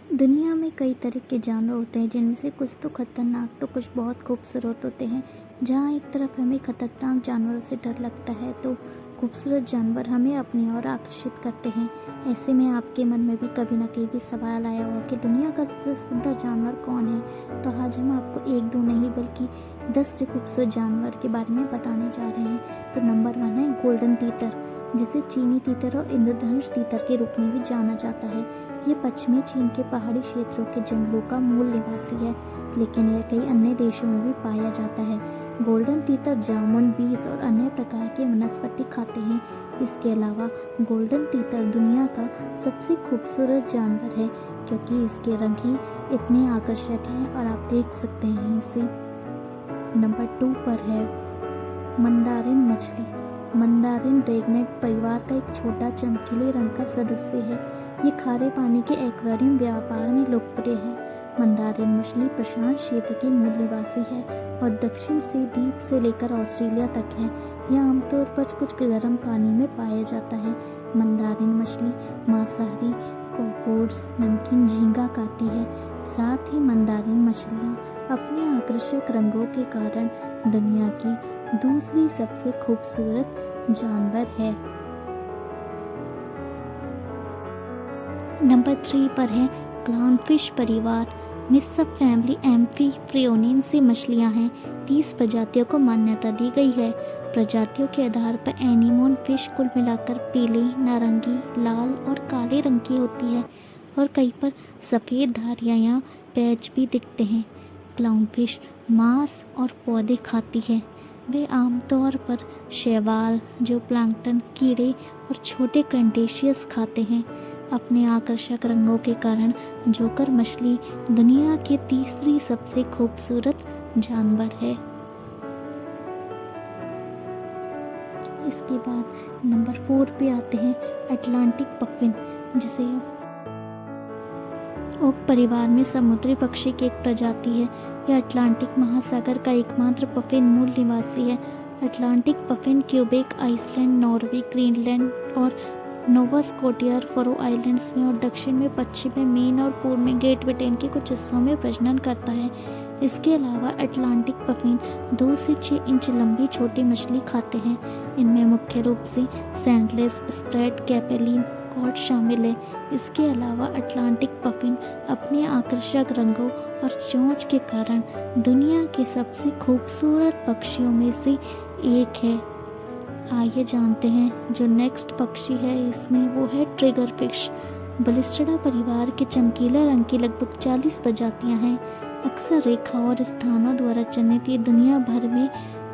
दुनिया में कई तरह के जानवर होते हैं, जिनमें से कुछ तो खतरनाक तो कुछ बहुत खूबसूरत होते हैं। जहाँ एक तरफ हमें खतरनाक जानवरों से डर लगता है, तो खूबसूरत जानवर हमें अपनी ओर आकर्षित करते हैं। ऐसे में आपके मन में भी कभी ना कभी सवाल आया होगा कि दुनिया का सबसे सुंदर जानवर कौन है। तो आज हम आपको एक दो नहीं बल्कि 10 से खूबसूरत जानवर के बारे में बताने जा रहे हैं। तो नंबर 1 है गोल्डन तीतर, जिसे चीनी तीतर और इंद्रधनुष तीतर के रूप में भी जाना जाता है। ये पश्चिमी चीन के पहाड़ी क्षेत्रों के जंगलों का मूल निवासी है, लेकिन यह कई अन्य देशों में भी पाया जाता है। गोल्डन तीतर जामुन, बीज और अन्य प्रकार के वनस्पति खाते हैं। इसके अलावा गोल्डन तीतर दुनिया का सबसे खूबसूरत जानवर है, क्योंकि इसके रंग ही इतने आकर्षक हैं और आप देख सकते हैं इसे। नंबर 2 पर है मंदारिन मछली। मंदारिन ड्रैगनेट परिवार का एक छोटा चमकीले रंग का सदस्य है। ये खारे पानी के एक्वेरियम व्यापार में लोकप्रिय है। मंदारिन मछली प्रशांत क्षेत्र के मूल निवासी है और दक्षिण से द्वीप से लेकर ऑस्ट्रेलिया तक है। यह आमतौर पर कुछ गर्म पानी में पाया जाता है। मंदारिन मछली मांसाहारी कॉर्पोड्स नमकीन झींगा खाती है। साथ ही मंदारिन मछलियाँ अपने आकर्षक रंगों के कारण दुनिया की दूसरी सबसे खूबसूरत जानवर है। नंबर 3 पर है क्लाउनफिश परिवार में सब फैमिली एम्फीप्रियोनिन से मछलियां हैं। 30 प्रजातियों को मान्यता दी गई है। प्रजातियों के आधार पर एनीमोन फिश कुल मिलाकर पीले, नारंगी, लाल और काले रंग की होती है और कई पर सफ़ेद धारियां या पैच भी दिखते हैं। क्लाउनफिश मांस और पौधे खाती है। वे आमतौर पर शैवाल, जो प्लैंकटन, कीड़े और छोटे क्रस्टेशियंस खाते हैं। अपने आकर्षक रंगों के कारण जोकर मछली दुनिया की तीसरी सबसे खूबसूरत जानवर है। इसके बाद नंबर 4 पे आते हैं अटलांटिक पफिन, जिसे ओक परिवार में समुद्री पक्षी की एक प्रजाति है। यह अटलांटिक महासागर का एकमात्र पफिन मूल निवासी है। Atlantic puffin Quebec Iceland, Norway, Greenland और नोवा स्कॉटिया, फरो आइलैंड्स में और दक्षिण में, पश्चिम में, मेन और पूर्व में ग्रेट ब्रिटेन के कुछ हिस्सों में प्रजनन करता है। इसके अलावा अटलांटिक पफिन 2 से 6 इंच लंबी छोटी मछली खाते हैं। इनमें मुख्य रूप से सैंडलेस, स्प्रेड, कैपेलिन, कॉड शामिल है। इसके अलावा अटलांटिक पफिन अपने आकर्षक रंगों और चोंच के कारण दुनिया के सबसे खूबसूरत पक्षियों में से एक है। आइए जानते हैं जो नेक्स्ट पक्षी है इसमें, वो है ट्रिगर फिश। बलिस्ट्रा परिवार के चमकीला रंग की लगभग 40 प्रजातियां हैं। अक्सर रेखा और स्थानों द्वारा चिन्हित ये दुनिया भर में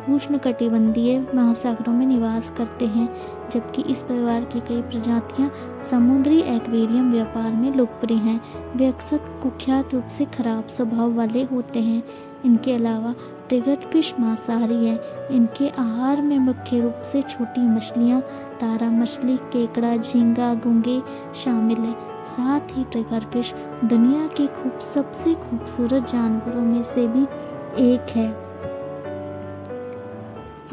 उष्णकटिबंधीय महासागरों में निवास करते हैं, जबकि इस परिवार की कई प्रजातियां समुद्री एक्वेरियम व्यापार में लोकप्रिय हैं। वे अक्सर कुख्यात रूप से खराब स्वभाव वाले होते हैं। इनके अलावा ट्रिगर फिश मांसाहारी है। इनके आहार में मुख्य रूप से छोटी मछलियाँ, तारा मछली, केकड़ा, झींगा, घोंगे शामिल है। साथ ही ट्रिगर फिश दुनिया के सबसे खूबसूरत जानवरों में से भी एक है।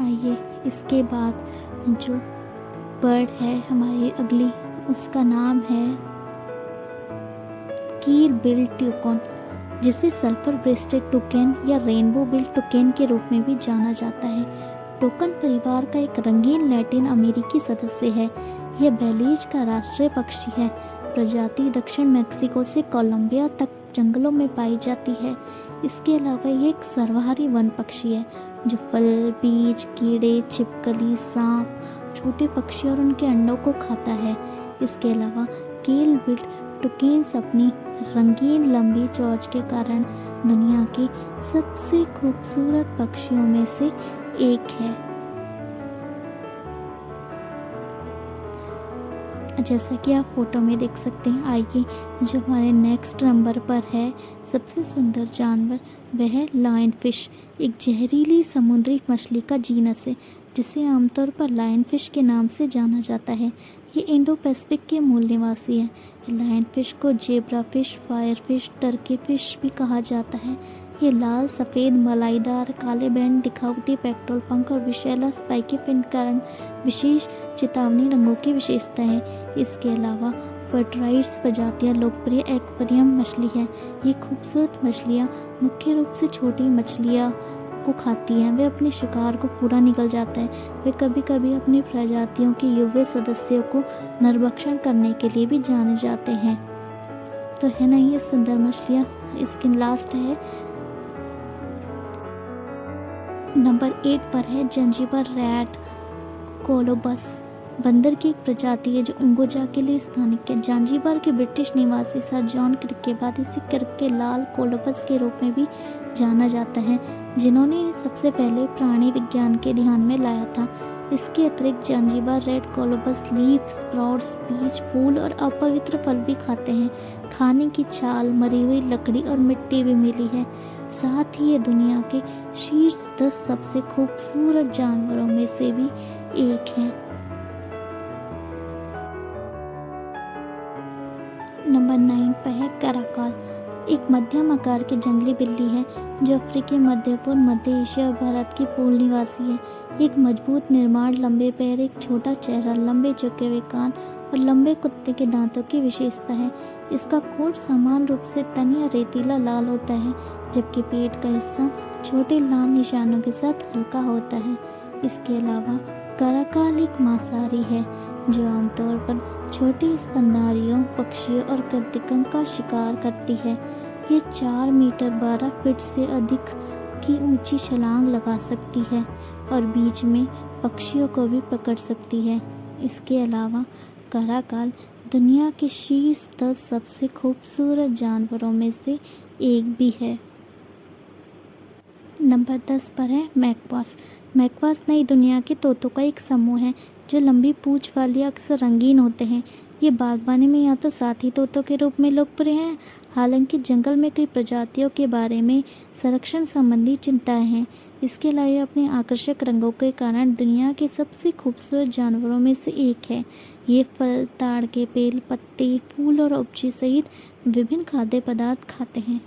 आइए इसके बाद जो बर्ड है हमारी अगली, उसका नाम है कील बिल ट्यूकन, जिसे सल्फर ब्रेस्टेड टुकेन या रेनबो बिल टुकेन के रूप में भी जाना जाता है। टोकन परिवार का एक रंगीन लैटिन अमेरिकी सदस्य है। यह बेलीज का राष्ट्रीय पक्षी है। प्रजाति दक्षिण मैक्सिको से कोलंबिया तक जंगलों में पाई जाती है। इसके अलावा ये एक सर्वाहारी वन पक्षी है, जो फल, बीज, कीड़े, छिपकली, सांप, छोटे पक्षी और उनके अंडों को खाता है। इसके अलावा कील बिल टुकेन्स अपनी रंगीन लंबी चोंच के कारण दुनिया के सबसे खूबसूरत पक्षियों में से एक है। जैसा कि आप फोटो में देख सकते हैं। आइए जो हमारे नेक्स्ट नंबर पर है सबसे सुंदर जानवर, वह है लायन फिश। एक जहरीली समुद्री मछली का जीनस है, जिसे आमतौर पर लायन फिश के नाम से जाना जाता है। ये इंडो पैसिफिक के मूल निवासी है। लायन फिश को zebra fish, fire fish, Turkey fish भी कहा जाता है। ये लाल, सफ़ेद, मलाईदार, काले बैंड, दिखावटी पेक्टोरल पंख और विशैला स्पाइकी फिन कारण विशेष चेतावनी रंगों की विशेषता है। इसके अलावा पर्टराइट्स प्रजातियाँ लोकप्रिय एक्वेरियम मछली है। ये खूबसूरत मछलियाँ मुख्य रूप से छोटी मछलियाँ को खाती हैं। वे अपने शिकार को पूरा निगल जाता है। वे कभी कभी अपनी प्रजातियों के युवा सदस्यों को नरभक्षण करने के लिए भी जाने जाते हैं। तो है ना ये सुंदर मछलियाँ। इसकी लास्ट है नंबर 8 पर है जंजीबर रैट कोलोबस। बंदर की एक प्रजाति है जो उंगोजा के लिए स्थानिक है। जांजीबार के ब्रिटिश निवासी सर जॉन क्रिक के बाद इसे क्रिक के लाल कोलोबस के रूप में भी जाना जाता है, जिन्होंने इन्हें सबसे पहले प्राणी विज्ञान के ध्यान में लाया था। इसके अतिरिक्त Zanzibar red colobus leaf sprouts, बीज, फूल और अपवित्र फल भी खाते हैं। खाने की छाल, मरी हुई लकड़ी और मिट्टी भी मिली है। साथ ही ये दुनिया के शीर्ष 10 सबसे खूबसूरत जानवरों में से भी एक है। नंबर 9 पर है कराकाल। एक मध्यम आकार की जंगली बिल्ली है जो अफ्रीकी, मध्य पूर्व, मध्य एशिया और भारत की मूल निवासी है। एक मजबूत निर्माण, लंबे पैर, एक छोटा चेहरा, लंबे झुके हुए कान और लंबे कुत्ते के दांतों की विशेषता है। इसका कोट समान रूप से तनी या रेतीला लाल होता है, जबकि पेट का हिस्सा छोटे लाल निशानों के साथ हल्का होता है। इसके अलावा कराकाल एक मांसाहारी है जो आमतौर पर छोटी स्तनधारियों, पक्षियों और कृंतकों का शिकार करती है। ये 4 मीटर 12 फीट से अधिक की ऊंची छलांग लगा सकती है और बीच में पक्षियों को भी पकड़ सकती है। इसके अलावा कराकाल दुनिया के शीर्ष 10 सबसे खूबसूरत जानवरों में से एक भी है। नंबर 10 पर है मैकवास। मैकवास नई दुनिया के तोतों का एक समूह है जो लंबी पूंछ वाले, अक्सर रंगीन होते हैं। ये बागवानी में या तो साथी तोतों के रूप में लोकप्रिय हैं, हालांकि जंगल में कई प्रजातियों के बारे में संरक्षण संबंधी चिंताएं हैं। इसके अलावा ये अपने आकर्षक रंगों के कारण दुनिया के सबसे खूबसूरत जानवरों में से एक है। ये फल, ताड़ के पेड़, पत्ते, फूल और उपजी सहित विभिन्न खाद्य पदार्थ खाते हैं।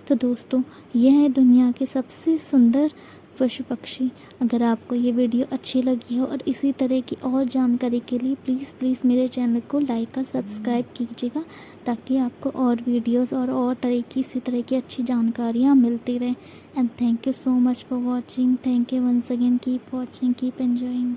तो दोस्तों, यह है दुनिया के सबसे सुंदर पशु पक्षी। अगर आपको ये वीडियो अच्छी लगी हो और इसी तरह की और जानकारी के लिए प्लीज़ मेरे चैनल को लाइक और सब्सक्राइब कीजिएगा, ताकि आपको और वीडियोस और तरह की इसी तरह की अच्छी जानकारियाँ मिलती रहें। And thank you so much for watching. Thank you once again. Keep watching, keep enjoying.